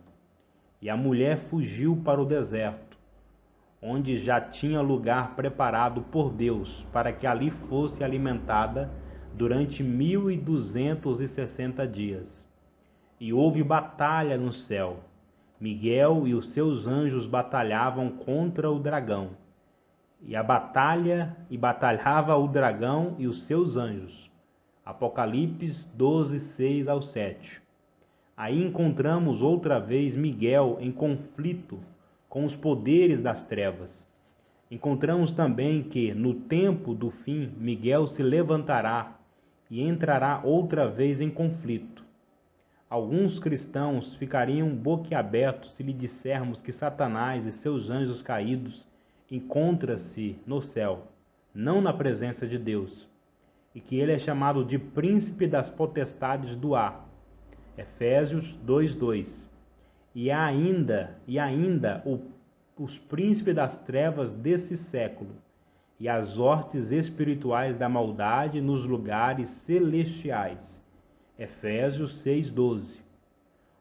Speaker 1: E a mulher fugiu para o deserto, onde já tinha lugar preparado por Deus, para que ali fosse alimentada durante 1260 dias. E houve batalha no céu. Miguel e os seus anjos batalhavam contra o dragão. E batalhava o dragão e os seus anjos. Apocalipse 12, 6 ao 7. Aí encontramos outra vez Miguel em conflito com os poderes das trevas. Encontramos também que, no tempo do fim, Miguel se levantará e entrará outra vez em conflito. Alguns cristãos ficariam boquiabertos se lhe dissermos que Satanás e seus anjos caídos encontram-se no céu, não na presença de Deus, e que ele é chamado de príncipe das potestades do ar. Efésios 2:2. E ainda os príncipes das trevas desse século e as hostes espirituais da maldade nos lugares celestiais. Efésios 6:12.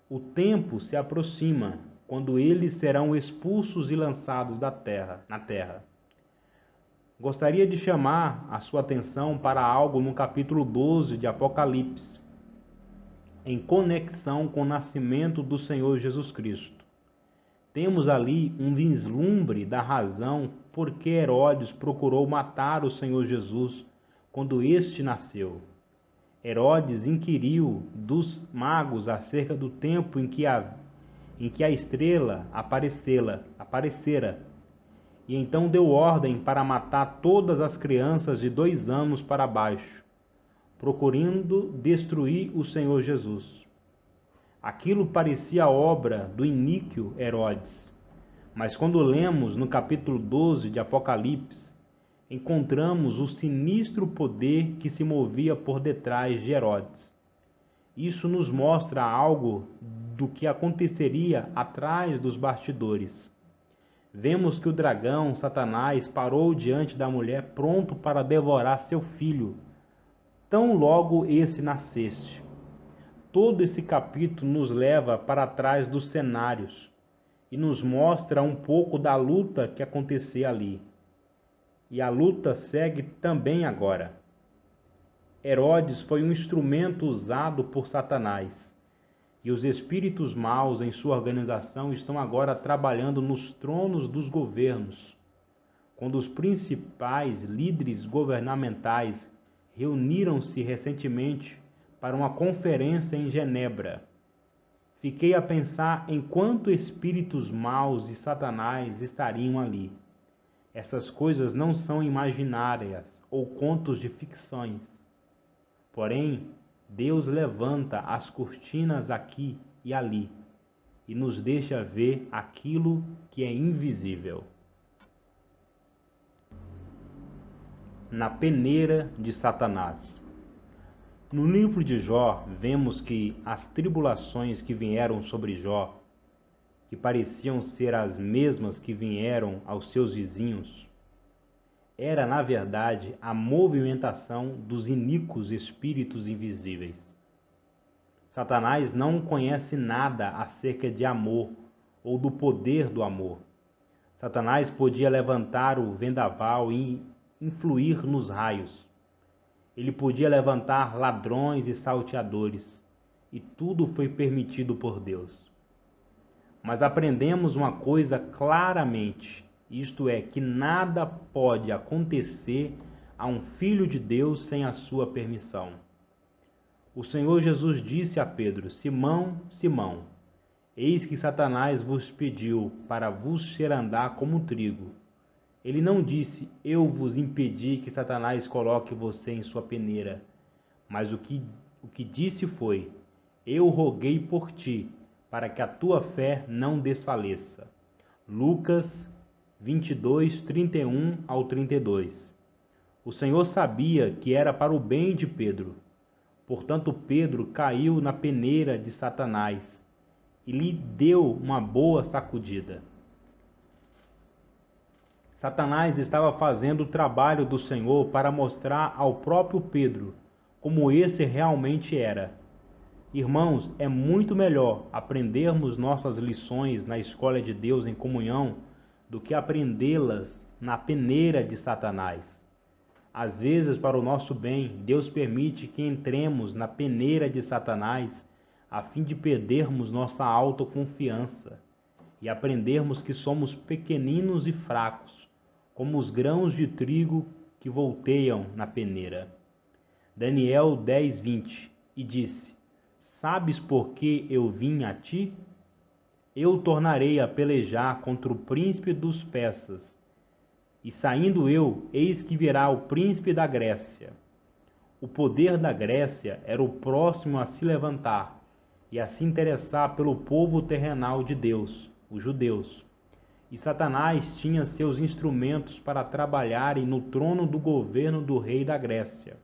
Speaker 1: O tempo se aproxima, quando eles serão expulsos e lançados na terra. Gostaria de chamar a sua atenção para algo no capítulo 12 de Apocalipse, em conexão com o nascimento do Senhor Jesus Cristo. Temos ali um vislumbre da razão por que Herodes procurou matar o Senhor Jesus quando este nasceu. Herodes inquiriu dos magos acerca do tempo em que a estrela aparecera, e então deu ordem para matar todas as crianças de 2 anos para baixo, procurando destruir o Senhor Jesus. Aquilo parecia obra do iníquo Herodes, mas quando lemos no capítulo 12 de Apocalipse, encontramos o sinistro poder que se movia por detrás de Herodes. Isso nos mostra algo do que aconteceria atrás dos bastidores. Vemos que o dragão, Satanás, parou diante da mulher pronto para devorar seu filho, tão logo esse nasceste. Todo esse capítulo nos leva para trás dos cenários e nos mostra um pouco da luta que acontecia ali. E a luta segue também agora. Herodes foi um instrumento usado por Satanás, e os espíritos maus em sua organização estão agora trabalhando nos tronos dos governos. Quando os principais líderes governamentais reuniram-se recentemente para uma conferência em Genebra, fiquei a pensar em quantos espíritos maus e Satanás estariam ali. Essas coisas não são imaginárias ou contos de ficções. Porém, Deus levanta as cortinas aqui e ali e nos deixa ver aquilo que é invisível. Na peneira de Satanás. No livro de Jó, vemos que as tribulações que vieram sobre Jó, que pareciam ser as mesmas que vieram aos seus vizinhos, era, na verdade, a movimentação dos iníquos espíritos invisíveis. Satanás não conhece nada acerca de amor ou do poder do amor. Satanás podia levantar o vendaval e influir nos raios. Ele podia levantar ladrões e salteadores. e tudo foi permitido por Deus. Mas aprendemos uma coisa claramente, isto é, que nada pode acontecer a um filho de Deus sem a sua permissão. O Senhor Jesus disse a Pedro: Simão, Simão, eis que Satanás vos pediu para vos ser andar como trigo. Ele não disse: eu vos impedi que Satanás coloque você em sua peneira, mas o que disse foi: eu roguei por ti, para que a tua fé não desfaleça. Lucas 22, 31 ao 32. O Senhor sabia que era para o bem de Pedro. Portanto, Pedro caiu na peneira de Satanás e lhe deu uma boa sacudida. Satanás estava fazendo o trabalho do Senhor para mostrar ao próprio Pedro como esse realmente era. Irmãos, é muito melhor aprendermos nossas lições na escola de Deus em comunhão do que aprendê-las na peneira de Satanás. Às vezes, para o nosso bem, Deus permite que entremos na peneira de Satanás a fim de perdermos nossa autoconfiança e aprendermos que somos pequeninos e fracos, como os grãos de trigo que volteiam na peneira. Daniel 10:20, e disse: sabes por que eu vim a ti? Eu tornarei a pelejar contra o príncipe dos persas, e saindo eu, eis que virá o príncipe da Grécia. O poder da Grécia era o próximo a se levantar e a se interessar pelo povo terrenal de Deus, os judeus. E Satanás tinha seus instrumentos para trabalharem no trono do governo do rei da Grécia.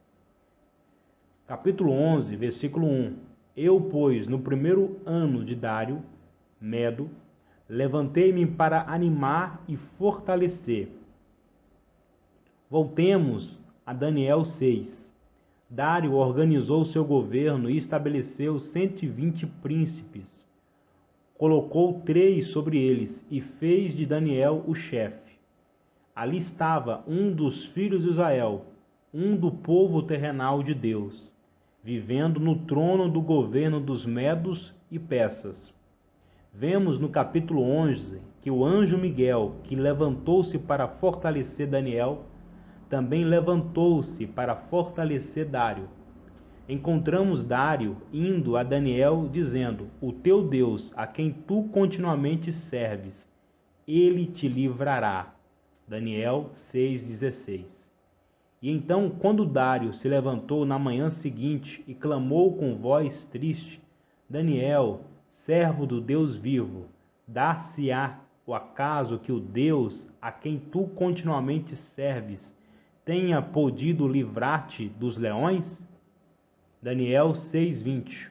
Speaker 1: Capítulo 11, versículo 1. Eu, pois, no primeiro ano de Dário, Medo, levantei-me para animar e fortalecer. Voltemos a Daniel 6. Dário organizou seu governo e estabeleceu 120 príncipes. Colocou 3 sobre eles e fez de Daniel o chefe. Ali estava um dos filhos de Israel, um do povo terrenal de Deus, vivendo no trono do governo dos medos e persas. Vemos no capítulo 11 que o anjo Miguel, que levantou-se para fortalecer Daniel, também levantou-se para fortalecer Dário. Encontramos Dário indo a Daniel dizendo: o teu Deus, a quem tu continuamente serves, ele te livrará. Daniel 6,16. E então, quando Dário se levantou na manhã seguinte e clamou com voz triste: Daniel, servo do Deus vivo, dar-se-á o acaso que o Deus a quem tu continuamente serves tenha podido livrar-te dos leões? Daniel 6:20.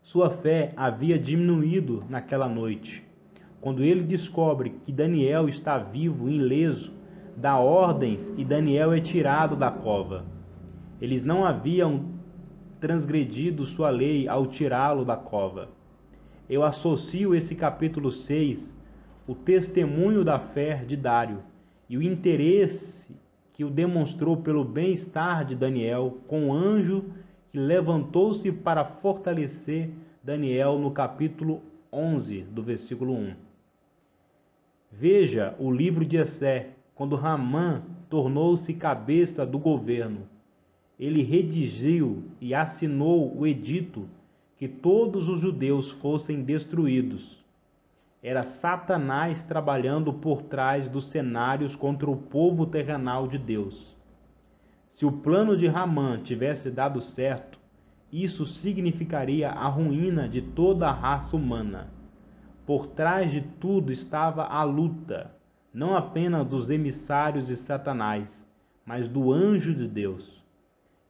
Speaker 1: Sua fé havia diminuído naquela noite. Quando ele descobre que Daniel está vivo e ileso, dá ordens e Daniel é tirado da cova. Eles não haviam transgredido sua lei ao tirá-lo da cova. Eu associo esse capítulo 6, o testemunho da fé de Dário e o interesse que o demonstrou pelo bem-estar de Daniel com o anjo que levantou-se para fortalecer Daniel no capítulo 11, do versículo 1. Veja o livro de Esé, quando Ramã tornou-se cabeça do governo. Ele redigiu e assinou o edito que todos os judeus fossem destruídos. Era Satanás trabalhando por trás dos cenários contra o povo terrenal de Deus. Se o plano de Ramã tivesse dado certo, isso significaria a ruína de toda a raça humana. Por trás de tudo estava a luta, não apenas dos emissários de Satanás, mas do anjo de Deus.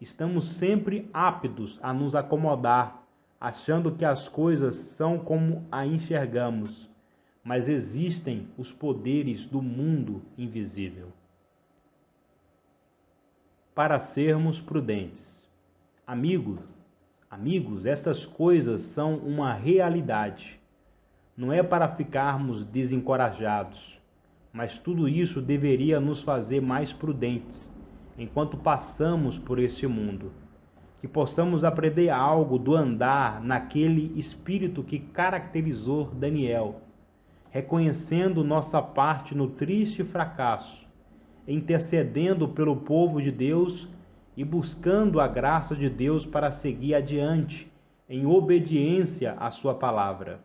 Speaker 1: Estamos sempre aptos a nos acomodar, achando que as coisas são como a enxergamos, mas existem os poderes do mundo invisível. Para sermos prudentes. Amigos, essas coisas são uma realidade. Não é para ficarmos desencorajados, mas tudo isso deveria nos fazer mais prudentes enquanto passamos por este mundo. que possamos aprender algo do andar naquele espírito que caracterizou Daniel, reconhecendo nossa parte no triste fracasso, intercedendo pelo povo de Deus e buscando a graça de Deus para seguir adiante em obediência à sua palavra.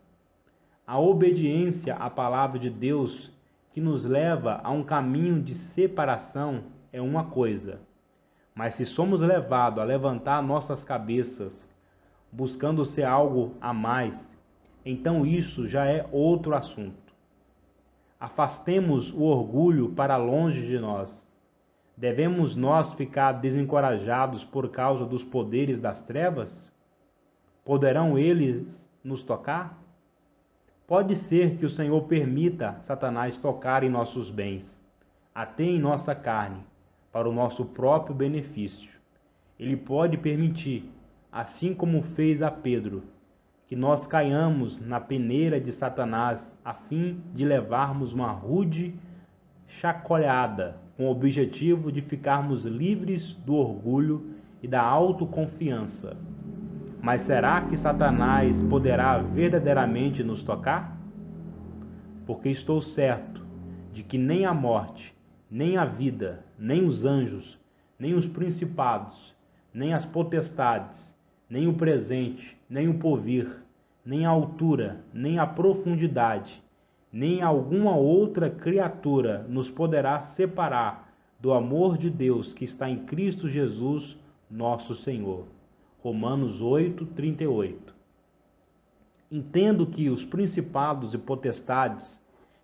Speaker 1: A obediência à palavra de Deus, que nos leva a um caminho de separação, é uma coisa. Mas se somos levados a levantar nossas cabeças, buscando ser algo a mais, então isso já é outro assunto. Afastemos o orgulho para longe de nós. Devemos nós ficar desencorajados por causa dos poderes das trevas? Poderão eles nos tocar? Pode ser que o Senhor permita Satanás tocar em nossos bens, até em nossa carne, para o nosso próprio benefício. Ele pode permitir, assim como fez a Pedro, que nós caiamos na peneira de Satanás, a fim de levarmos uma rude chacoalhada, com o objetivo de ficarmos livres do orgulho e da autoconfiança. Mas será que Satanás poderá verdadeiramente nos tocar? Porque estou certo de que nem a morte, nem a vida, nem os anjos, nem os principados, nem as potestades, nem o presente, nem o porvir, nem a altura, nem a profundidade, nem alguma outra criatura nos poderá separar do amor de Deus que está em Cristo Jesus, nosso Senhor. Romanos 8:38. Entendo que os principados e potestades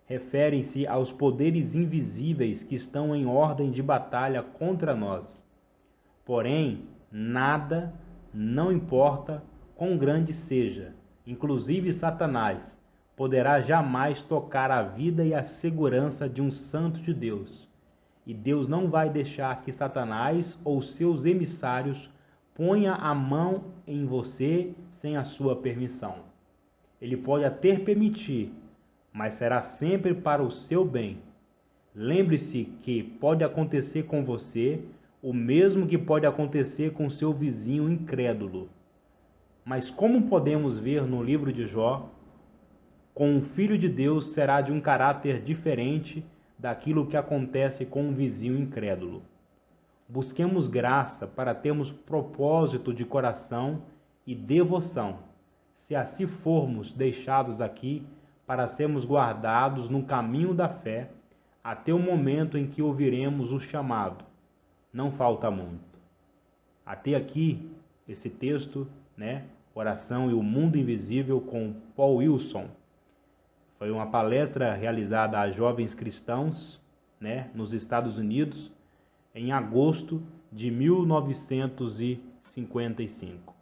Speaker 1: referem-se aos poderes invisíveis que estão em ordem de batalha contra nós. Porém, nada, não importa quão grande seja, inclusive Satanás, poderá jamais tocar a vida e a segurança de um santo de Deus. E Deus não vai deixar que Satanás ou seus emissários ponha a mão em você sem a sua permissão. Ele pode até permitir, mas será sempre para o seu bem. Lembre-se que pode acontecer com você o mesmo que pode acontecer com seu vizinho incrédulo. Mas como podemos ver no livro de Jó, com o Filho de Deus será de um caráter diferente daquilo que acontece com um vizinho incrédulo. Busquemos graça para termos propósito de coração e devoção, se assim formos deixados aqui para sermos guardados no caminho da fé, até o momento em que ouviremos o chamado. Não falta muito. Até aqui, esse texto, Oração e o Mundo Invisível, com Paul Wilson. Foi uma palestra realizada a jovens cristãos, nos Estados Unidos, em agosto de 1955.